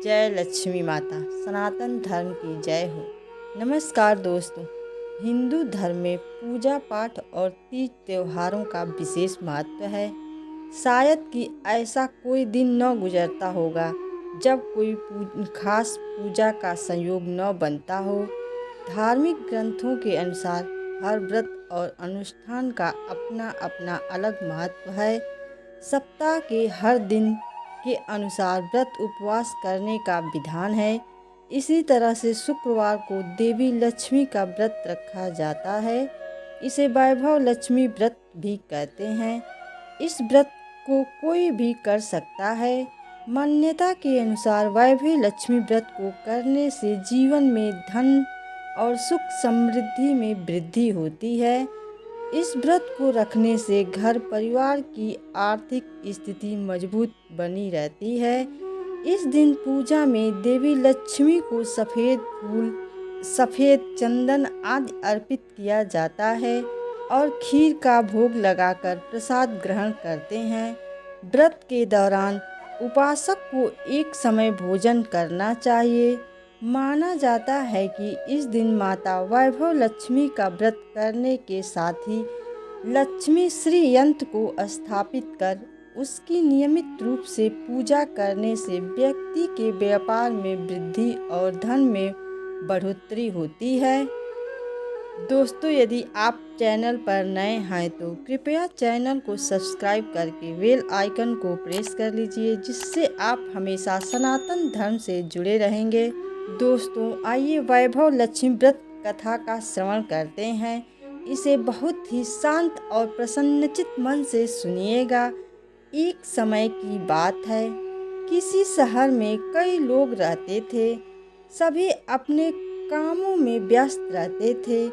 जय लक्ष्मी माता, सनातन धर्म की जय हो। नमस्कार दोस्तों, हिंदू धर्म में पूजा पाठ और तीज त्योहारों का विशेष महत्व है। शायद कि ऐसा कोई दिन न गुजरता होगा जब कोई खास पूजा का संयोग न बनता हो। धार्मिक ग्रंथों के अनुसार हर व्रत और अनुष्ठान का अपना अपना अलग महत्व है। सप्ताह के हर दिन के अनुसार व्रत उपवास करने का विधान है। इसी तरह से शुक्रवार को देवी लक्ष्मी का व्रत रखा जाता है। इसे वैभव लक्ष्मी व्रत भी कहते हैं। इस व्रत को कोई भी कर सकता है। मान्यता के अनुसार वैभव लक्ष्मी व्रत को करने से जीवन में धन और सुख समृद्धि में वृद्धि होती है। इस व्रत को रखने से घर परिवार की आर्थिक स्थिति मजबूत बनी रहती है। इस दिन पूजा में देवी लक्ष्मी को सफ़ेद फूल, सफ़ेद चंदन आदि अर्पित किया जाता है और खीर का भोग लगाकर प्रसाद ग्रहण करते हैं। व्रत के दौरान उपासक को एक समय भोजन करना चाहिए। माना जाता है कि इस दिन माता वैभव लक्ष्मी का व्रत करने के साथ ही लक्ष्मी श्री यंत्र को स्थापित कर उसकी नियमित रूप से पूजा करने से व्यक्ति के व्यापार में वृद्धि और धन में बढ़ोतरी होती है। दोस्तों, यदि आप चैनल पर नए हैं तो कृपया चैनल को सब्सक्राइब करके बेल आइकन को प्रेस कर लीजिए, जिससे आप हमेशा सनातन धर्म से जुड़े रहेंगे। दोस्तों, आइए वैभव लक्ष्मी व्रत कथा का श्रवण करते हैं। इसे बहुत ही शांत और प्रसन्नचित मन से सुनिएगा। एक समय की बात है, किसी शहर में कई लोग रहते थे। सभी अपने कामों में व्यस्त रहते थे।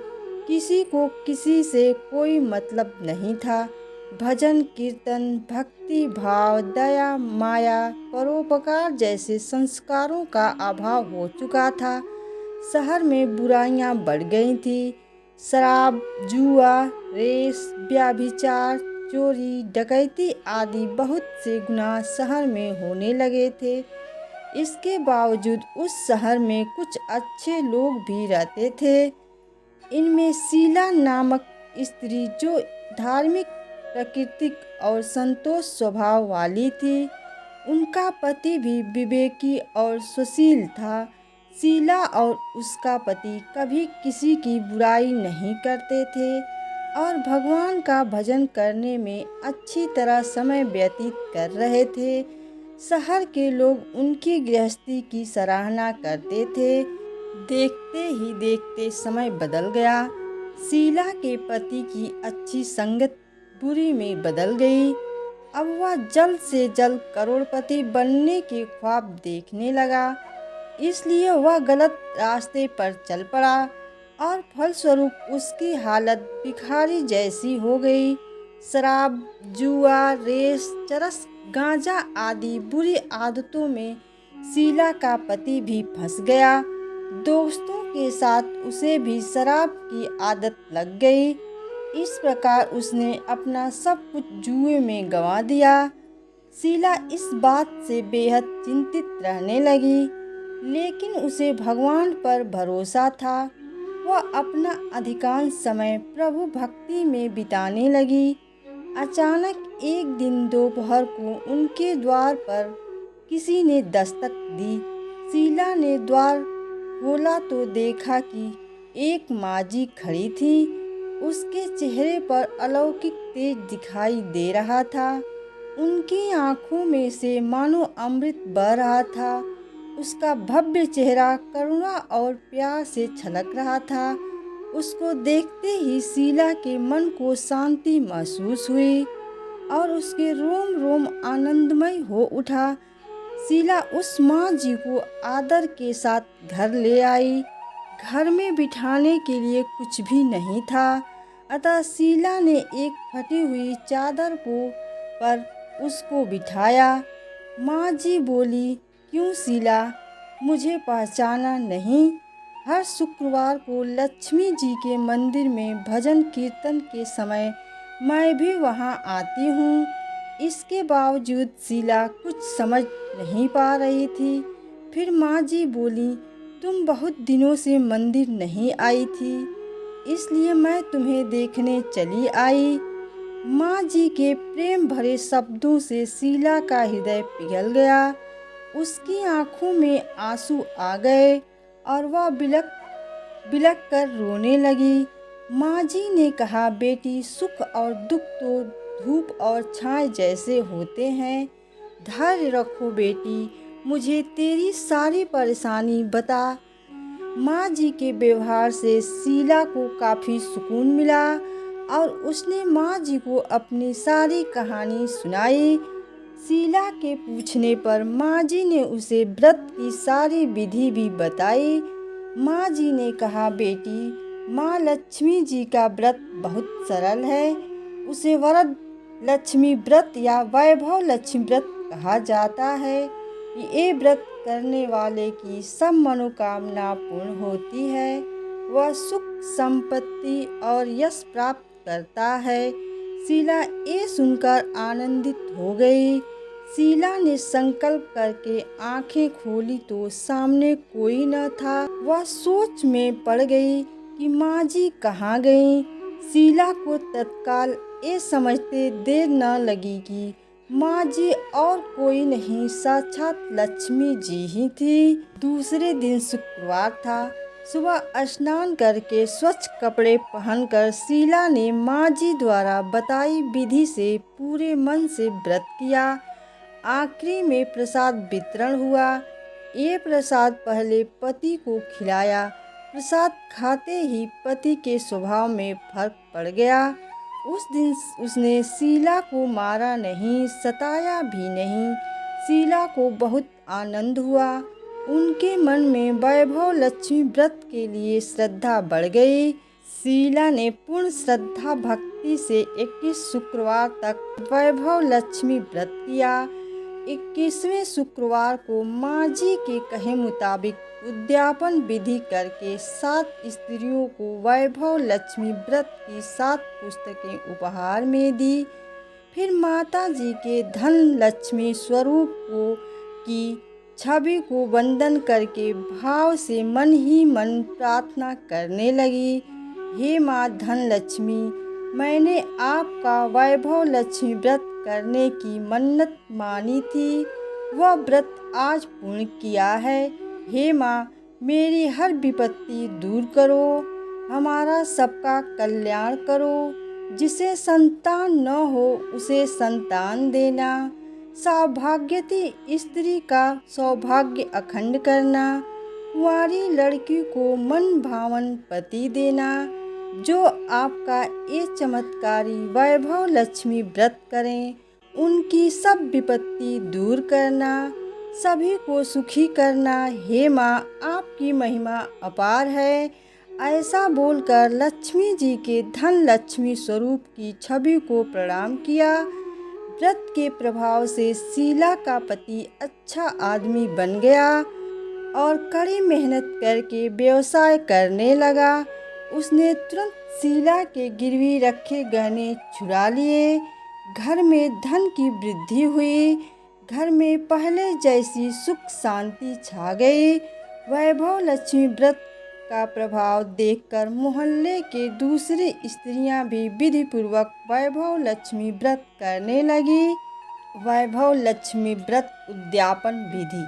किसी को किसी से कोई मतलब नहीं था। भजन कीर्तन, भक्ति भाव, दया माया, परोपकार जैसे संस्कारों का अभाव हो चुका था। शहर में बुराइयां बढ़ गई थी। शराब, जुआ, रेस, व्यभिचार, चोरी, डकैती आदि बहुत से गुनाह शहर में होने लगे थे। इसके बावजूद उस शहर में कुछ अच्छे लोग भी रहते थे। इनमें शीला नामक स्त्री, जो धार्मिक, प्राकृतिक और संतोष स्वभाव वाली थी, उनका पति भी विवेकी और सुशील था। शीला और उसका पति कभी किसी की बुराई नहीं करते थे और भगवान का भजन करने में अच्छी तरह समय व्यतीत कर रहे थे। शहर के लोग उनकी गृहस्थी की सराहना करते थे। देखते ही देखते समय बदल गया। शीला के पति की अच्छी संगत बुरी में बदल गई। अब वह जल्द से जल्द करोड़पति बनने के ख्वाब देखने लगा। इसलिए वह गलत रास्ते पर चल पड़ा और फलस्वरूप उसकी हालत भिखारी जैसी हो गई। शराब, जुआ, रेस, चरस, गांजा आदि बुरी आदतों में शीला का पति भी फंस गया। दोस्तों के साथ उसे भी शराब की आदत लग गई। इस प्रकार उसने अपना सब कुछ जुए में गंवा दिया। शीला इस बात से बेहद चिंतित रहने लगी, लेकिन उसे भगवान पर भरोसा था। वह अपना अधिकांश समय प्रभु भक्ति में बिताने लगी। अचानक एक दिन दोपहर को उनके द्वार पर किसी ने दस्तक दी। शीला ने द्वार खोला तो देखा कि एक माँझी खड़ी थी। उसके चेहरे पर अलौकिक तेज दिखाई दे रहा था। उनकी आंखों में से मानो अमृत बह रहा था। उसका भव्य चेहरा करुणा और प्यार से छलक रहा था। उसको देखते ही शीला के मन को शांति महसूस हुई और उसके रोम रोम आनंदमय हो उठा। शीला उस माँ जी को आदर के साथ घर ले आई। घर में बिठाने के लिए कुछ भी नहीं था, अतः शीला ने एक फटी हुई चादर पर उसको बिठाया। माँ जी बोली, क्यों शीला, मुझे पहचाना नहीं? हर शुक्रवार को लक्ष्मी जी के मंदिर में भजन कीर्तन के समय मैं भी वहाँ आती हूँ। इसके बावजूद शीला कुछ समझ नहीं पा रही थी। फिर माँ जी बोली, तुम बहुत दिनों से मंदिर नहीं आई थी, इसलिए मैं तुम्हें देखने चली आई। माँ जी के प्रेम भरे शब्दों से शीला का हृदय पिघल गया। उसकी आंखों में आंसू आ गए और वह बिलख बिलख कर रोने लगी। माँ जी ने कहा, बेटी, सुख और दुख तो धूप और छाए जैसे होते हैं। धैर्य रखो बेटी, मुझे तेरी सारी परेशानी बता। माँ जी के व्यवहार से शीला को काफ़ी सुकून मिला और उसने माँ जी को अपनी सारी कहानी सुनाई। शीला के पूछने पर माँ जी ने उसे व्रत की सारी विधि भी बताई। माँ जी ने कहा, बेटी, माँ लक्ष्मी जी का व्रत बहुत सरल है। उसे वरद लक्ष्मी व्रत या वैभव लक्ष्मी व्रत कहा जाता है। ये व्रत करने वाले की सब मनोकामना पूर्ण होती है। वह सुख, संपत्ति और यश प्राप्त करता है। शीला ये सुनकर आनंदित हो गई। शीला ने संकल्प करके आंखें खोली तो सामने कोई न था। वह सोच में पड़ गई कि माँ जी कहाँ गईं। शीला को तत्काल ये समझते देर न लगी कि माँ जी और कोई नहीं, साक्षात लक्ष्मी जी ही थी। दूसरे दिन शुक्रवार था। सुबह स्नान करके स्वच्छ कपड़े पहनकर शीला ने माँ जी द्वारा बताई विधि से पूरे मन से व्रत किया। आखिरी में प्रसाद वितरण हुआ। ये प्रसाद पहले पति को खिलाया। प्रसाद खाते ही पति के स्वभाव में फर्क पड़ गया। उस दिन उसने शीला को मारा नहीं, सताया भी नहीं। शीला को बहुत आनंद हुआ। उनके मन में वैभव लक्ष्मी व्रत के लिए श्रद्धा बढ़ गई। शीला ने पूर्ण श्रद्धा भक्ति से 21 शुक्रवार तक वैभव लक्ष्मी व्रत किया। 21वें शुक्रवार को माँ जी के कहे मुताबिक उद्यापन विधि करके 7 स्त्रियों को वैभव लक्ष्मी व्रत की 7 पुस्तकें उपहार में दी। फिर माता जी के धन लक्ष्मी स्वरूप की छवि को वंदन करके भाव से मन ही मन प्रार्थना करने लगी, हे माँ धन लक्ष्मी, मैंने आपका वैभव लक्ष्मी व्रत करने की मन्नत मानी थी, वह व्रत आज पूर्ण किया है। हे माँ, मेरी हर विपत्ति दूर करो, हमारा सबका कल्याण करो। जिसे संतान न हो उसे संतान देना, सौभाग्यवती स्त्री का सौभाग्य अखंड करना, कुंवारी लड़की को मन भावन पति देना। जो आपका ये चमत्कारी वैभव लक्ष्मी व्रत करें, उनकी सब विपत्ति दूर करना, सभी को सुखी करना। हे माँ, आपकी महिमा अपार है। ऐसा बोलकर लक्ष्मी जी के धन लक्ष्मी स्वरूप की छवि को प्रणाम किया। व्रत के प्रभाव से शीला का पति अच्छा आदमी बन गया और कड़ी मेहनत करके व्यवसाय करने लगा। उसने तुरंत शीला के गिरवी रखे गहने चुरा लिए। घर में धन की वृद्धि हुई। घर में पहले जैसी सुख शांति छा गई। वैभव लक्ष्मी व्रत का प्रभाव देखकर मोहल्ले के दूसरी स्त्रियां भी विधि पूर्वक वैभव लक्ष्मी व्रत करने लगी। वैभव लक्ष्मी व्रत उद्यापन विधि।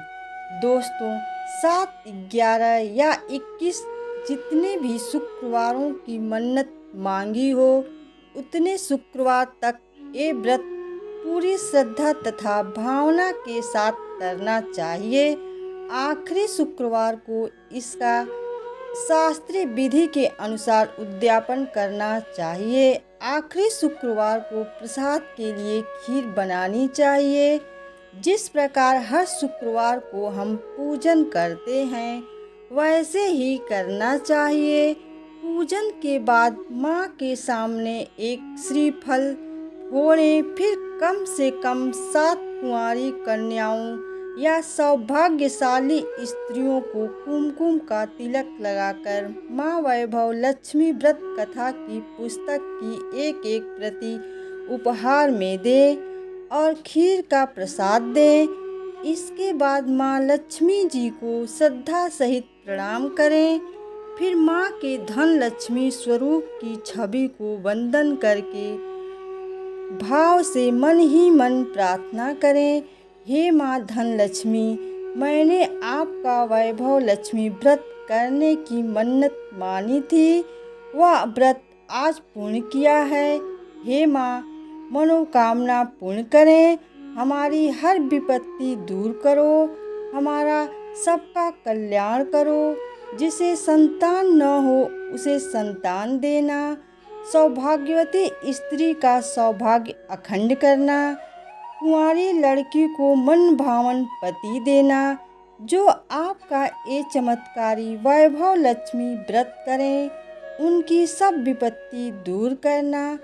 दोस्तों, 7, 11 या 21 जितने भी शुक्रवारों की मन्नत मांगी हो, उतने शुक्रवार तक ये व्रत पूरी श्रद्धा तथा भावना के साथ करना चाहिए। आखिरी शुक्रवार को इसका शास्त्रीय विधि के अनुसार उद्यापन करना चाहिए। आखिरी शुक्रवार को प्रसाद के लिए खीर बनानी चाहिए। जिस प्रकार हर शुक्रवार को हम पूजन करते हैं, वैसे ही करना चाहिए। पूजन के बाद माँ के सामने एक श्रीफल फोड़ें। फिर कम से कम 7 कुंवारी कन्याओं या सौभाग्यशाली स्त्रियों को कुमकुम का तिलक लगाकर माँ वैभव लक्ष्मी व्रत कथा की पुस्तक की एक प्रति उपहार में दें और खीर का प्रसाद दें। इसके बाद माँ लक्ष्मी जी को श्रद्धा सहित प्रणाम करें। फिर माँ के धन लक्ष्मी स्वरूप की छवि को वंदन करके भाव से मन ही मन प्रार्थना करें। हे माँ धन लक्ष्मी, मैंने आपका वैभव लक्ष्मी व्रत करने की मन्नत मानी थी, वह व्रत आज पूर्ण किया है। हे माँ, मनोकामना पूर्ण करें, हमारी हर विपत्ति दूर करो, हमारा सबका कल्याण करो। जिसे संतान न हो उसे संतान देना, सौभाग्यवती स्त्री का सौभाग्य अखंड करना, कुंवारी लड़की को मन भावन पति देना। जो आपका ये चमत्कारी वैभव लक्ष्मी व्रत करें, उनकी सब विपत्ति दूर करना,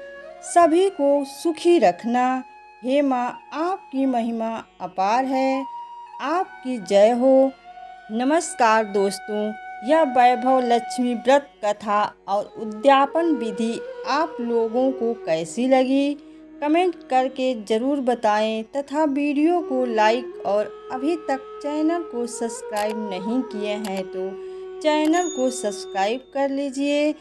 सभी को सुखी रखना। हे माँ, आपकी महिमा अपार है, आपकी जय हो। नमस्कार दोस्तों, यह वैभव लक्ष्मी व्रत कथा और उद्यापन विधि आप लोगों को कैसी लगी, कमेंट करके ज़रूर बताएं तथा वीडियो को लाइक और अभी तक चैनल को सब्सक्राइब नहीं किए हैं तो चैनल को सब्सक्राइब कर लीजिए।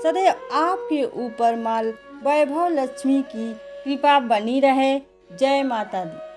सदैव आपके ऊपर माँ वैभव लक्ष्मी की कृपा बनी रहे। जय माता दी।